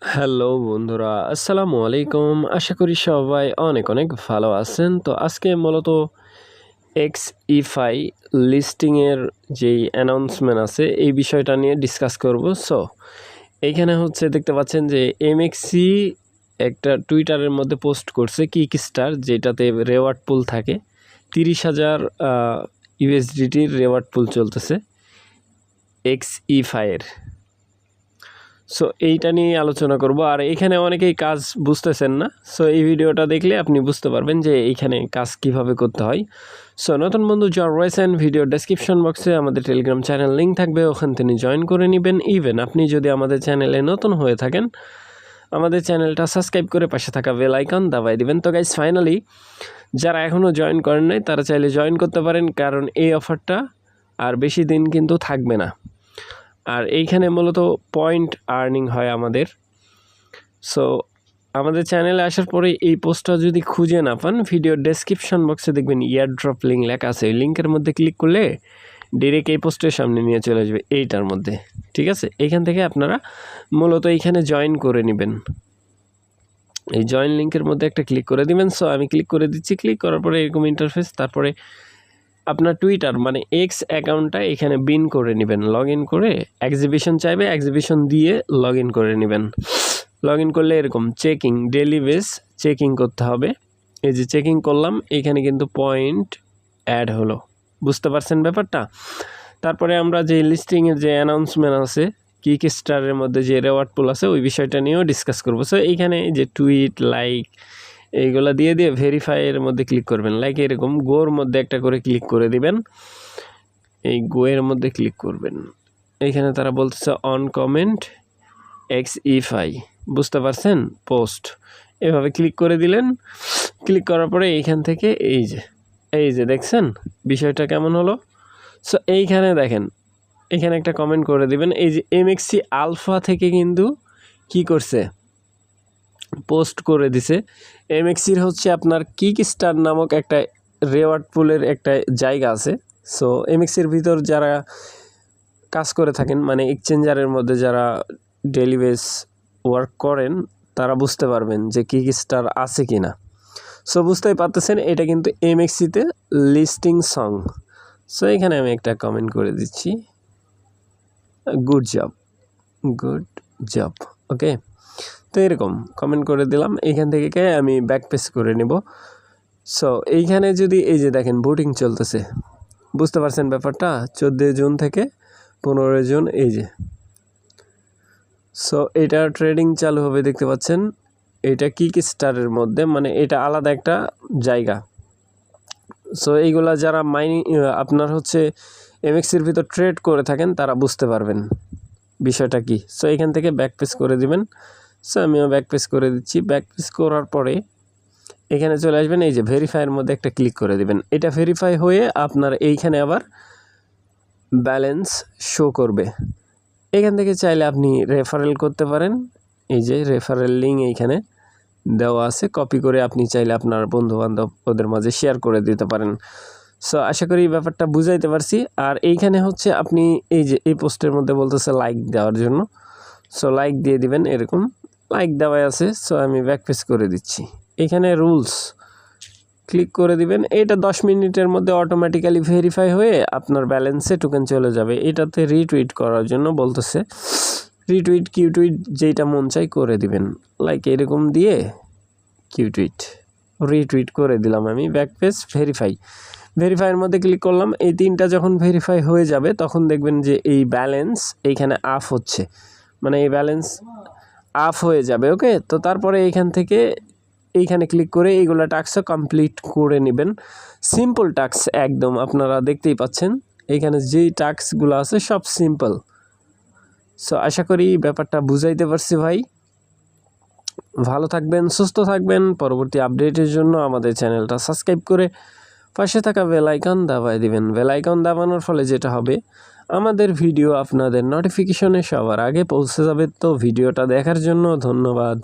Hello বন্ধুরা, আসসালামু আলাইকুম। আশা করি সবাই অনেক অনেক ভালো আছেন। তো আজকে মূলত এক্সইফাই লিস্টিংয়ের যেই অ্যানাউন্সমেন্ট আছে এই বিষয়টা নিয়ে ডিসকাস করব। সো এইখানে হচ্ছে দেখতে পাচ্ছেন যে এমএক্সি একটা টুইটারের মধ্যে পোস্ট করছে কিকস্টার, যেটাতে রেওয়ার্ড পুল থাকে 30,000 ইউএসডিটির রেওয়ার্ড পুল চলতেছে এক্সইফাইয়ের। সো এইটা নিয়ে আলোচনা করব। আর এখানে অনেকেই কাজ বুঝতেছেন না, সো এই ভিডিওটা দেখলে আপনি বুঝতে পারবেন যে এইখানে কাজ কিভাবে করতে হয়। সো নতুন বন্ধু যারা রয়েছেন, ভিডিও ডেসক্রিপশন বক্সে আমাদের টেলিগ্রাম চ্যানেল লিঙ্ক থাকবে, ওখান থেকে জয়েন করে নেবেন। ইভেন আপনি যদি আমাদের চ্যানেলে নতুন হয়ে থাকেন, আমাদের চ্যানেলটা সাবস্ক্রাইব করে পাশে থাকা বেল আইকন দাবাই দিবেন। তো গাইস, ফাইনালি যারা এখনও জয়েন করেন নাই তারা চাইলে জয়েন করতে পারেন, কারণ এই অফারটা আর বেশি দিন কিন্তু থাকবে না। আর এইখানে মূলত পয়েন্ট আর্নিং হয় আমাদের। সো আমাদের চ্যানেলে আসার পরে এই পোস্টটা যদি খুঁজে না পান, ভিডিও ডেসক্রিপশন বক্সে দেখবেন ইয়ারড্রপ লিঙ্ক লেখা আছে। ওই লিঙ্কের মধ্যে ক্লিক করলে ডিরেক্ট এই পোস্টের সামনে নিয়ে চলে আসবে, এইটার মধ্যে। ঠিক আছে, এইখান থেকে আপনারা মূলত এইখানে জয়েন করে নেবেন। এই জয়েন লিঙ্কের মধ্যে একটা ক্লিক করে দিবেন। সো আমি ক্লিক করে দিচ্ছি। ক্লিক করার পরে এরকম ইন্টারফেস, তারপরে আপনার টুইটার মানে এক্স অ্যাকাউন্টটা এখানে বিন করে নেবেন। লগ ইন করে এক্সিবিশন চাইবে, এক্সিবিশন দিয়ে লগ ইন করে নেবেন। লগ ইন করলে এরকম চেকিং, ডেলি বেস চেকিং করতে হবে। এই যে চেকিং করলাম, এখানে কিন্তু পয়েন্ট অ্যাড হলো। বুঝতে পারছেন ব্যাপারটা? তারপরে আমরা যে লিস্টিংয়ের যে অ্যানাউন্সমেন্ট আছে, কিকস্টারের মধ্যে যে রেওয়ার্ড পুল আছে, ওই বিষয়টা নিয়েও ডিসকাস করবো। সো এইখানে যে টুইট, লাইক এইগুলা দিয়ে ভেরিফাইয়ের মধ্যে ক্লিক করবেন। লাইক এরকম গোর মধ্যে একটা করে ক্লিক করে দিবেন। এই গোয়ের মধ্যে ক্লিক করবেন। এইখানে তারা বলতেছে অন কমেন্ট এক্সইফাই, বুঝতে পারছেন, পোস্ট। এভাবে ক্লিক করে দিলেন। ক্লিক করার পরে এইখান থেকে এই যে দেখছেন বিষয়টা কেমন হলো। সো এইখানে দেখেন, এখানে একটা কমেন্ট করে দিবেন। এই যে এমএক্সি আলফা থেকে কিন্তু কি করছে, পোস্ট করে দিছে। এমএক্সির হচ্ছে আপনার কিকস্টার নামক একটা রেওয়ার্ড পুলের একটা জায়গা আছে। সো এমএক্সির ভিতর যারা কাজ করে থাকেন, মানে এক্সচেঞ্জারের মধ্যে যারা ডেলি বেস ওয়ার্ক করেন, তারা বুঝতে পারবেন যে কিকস্টার আছে কি না। সো বুঝতেই পারতেছেন, এটা কিন্তু এমএক্সিতে লিস্টিং সং। সো এখানে আমি একটা কমেন্ট করে দিচ্ছি, গুড জব, গুড জব। ওকে, তো এরকম কমেন্ট করে দিলাম। এইখান থেকে আমি ব্যাক পেজ করে নেব। সো এইখানে যদি এই যে দেখেন ভোটিং চলতেছে, বুঝতে পারছেন ব্যাপারটা, 14 জুন থেকে 15 জুন। এই যে সো এটা ট্রেডিং চালু হবে, দেখতে পাচ্ছেন। এটা কিকস্টারের মধ্যে, মানে এটা আলাদা একটা জায়গা। সো এইগুলা যারা আপনার হচ্ছে এমএক্সির ভিতর ট্রেড করে থাকেন, তারা বুঝতে পারবেন বিষয়টা কি। সো এখান থেকে ব্যাক পেজ করে দিবেন। সো আমিও ব্যাক পেজ করে দিচ্ছি। ব্যাক পেজ করার পরে এখানে চলে আসবেন। এই যে ভেরিফাইয়ের মধ্যে একটা ক্লিক করে দিবেন। এটা ভেরিফাই হয়ে আপনার এইখানে আবার ব্যালেন্স শো করবে। এখান থেকে চাইলে আপনি রেফারেল করতে পারেন। এই যে রেফারেল লিঙ্ক এইখানে দেওয়া আছে, কপি করে আপনি চাইলে আপনার বন্ধুবান্ধব ওদের মাঝে শেয়ার করে দিতে পারেন। সো আশা করি এই ব্যাপারটা বুঝাইতে পারছি। আর এইখানে হচ্ছে আপনি এই যে এই পোস্টের মধ্যে বলতেছে লাইক দেওয়ার জন্য। সো লাইক দিয়ে দিবেন, এরকম লাইক দেওয়াই আছে। সো আমি ব্যাক পেজ করে দিচ্ছি। এখানে রুলস ক্লিক করে দিবেন। এটা 10 মিনিটের মধ্যে অটোমেটিক্যালি ভেরিফাই হয়ে আপনার ব্যালেন্সে টোকেন চলে যাবে। এটাতে রিটুইট করার জন্য বলতেছে, রিটুইট কিউটুইট যেটা মন চাই করে দিবেন। লাইক এরকম দিয়ে কিউটুইট রিটুইট করে দিলাম আমি। ব্যাক পেজ ভেরিফাইয়ের মধ্যে ক্লিক করলাম। এই তিনটা যখন ভেরিফাই হয়ে যাবে, তখন দেখবেন যে এই ব্যালেন্স এইখানে আপ হচ্ছে, মানে এই ব্যালেন্স আপ হয়ে যাবে। ওকে, তো তারপরে এইখান থেকে এইখানে ক্লিক করে এইগুলো টাস্কও কমপ্লিট করে নেবেন। সিম্পল টাস্ক একদম, আপনারা দেখতেই পাচ্ছেন এইখানে যেই টাস্কগুলো আছে সব সিম্পল। সো আশা করি ব্যাপারটা বুঝাইতে পারছি ভাই। ভালো থাকবেন, সুস্থ থাকবেন। পরবর্তী আপডেটের জন্য আমাদের চ্যানেলটা সাবস্ক্রাইব করে পাশে থাকা বেল আইকন দাবায় দিবেন। বেল আইকন দাবানোর ফলে যেটা হবে, আমাদের ভিডিও আপনাদের নোটিফিকেশনে সবার আগে পৌঁছে যাবে। তো ভিডিওটা দেখার জন্য ধন্যবাদ।